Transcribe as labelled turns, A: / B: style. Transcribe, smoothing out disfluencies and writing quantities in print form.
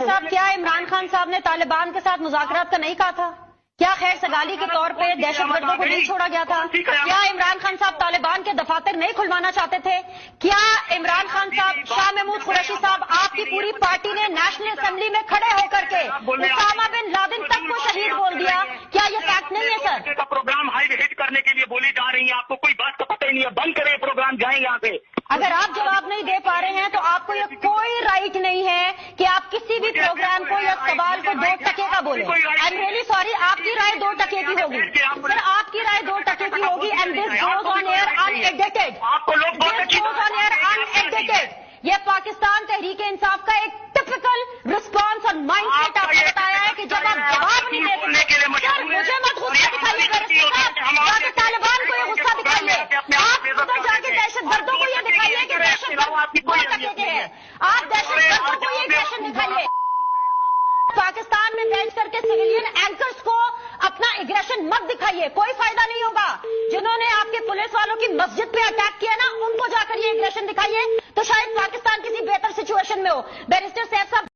A: Barrister साहब, क्या इमरान खान साहब ने तालिबान के साथ मुज़ाकरात का नहीं कहा था? क्या खैर सगाली के तौर पे दहशतगर्दों को नहीं छोड़ा गया था? क्या इमरान खान साहब तालिबान के दफातर नहीं खुलवाना चाहते थे? क्या इमरान खान साहब, शाह महमूद कुरैशी साहब, आपकी पूरी पार्टी ने नेशनल असेंबली में खड़े होकर के उसामा बिन लादेन तक को शहीद बोल दिया? क्या ये फैक्ट नहीं है सर?
B: का प्रोग्राम हाइड हिट करने के लिए बोली जा रही है, आपको कोई बात का पता ही नहीं है। बंद करें प्रोग्राम, जाएं यहाँ से।
A: अगर आप जवाब नहीं दे पा रहे हैं तो आपको ये कोई राइट नहीं है कि आप किसी भी प्रोग्राम को या सवाल को 2 टके का बोले। आई एम रियली सॉरी, आपकी राय 2 टके की होगी सर, आपकी राय 2 टके की होगी। And this goes on air unedited,
B: आपको लोग
A: this goes on air unedited. ये पाकिस्तान तहरीक इंसाफ का एक टिपिकल रिस्पॉन्स और माइंडसेट आपको बताया है कि जब आप जवाब नहीं देते सर, मुझे मत गुस्सा दिखाइए बैरिस्टर साहब, जाके तालिबान को ये गुस्सा दिखाइए। आप उधर जाके दहशतगर्दों को ये दिखाइए कि दहशतगर्द 2 टके के हैं। आप दहशतगर्दों को ये एक्शन दिखाइए। पाकिस्तान में बैठ करके सिविलियन एंकर्स को अपना एग्रेशन मत दिखाइए, कोई फायदा नहीं होगा। जिन्होंने आपके पुलिस वालों की मस्जिद पे अटैक किया ना, उनको जाकर ये एग्रेशन दिखाइए तो शायद पाकिस्तान किसी बेहतर सिचुएशन में हो। बैरिस्टर साहब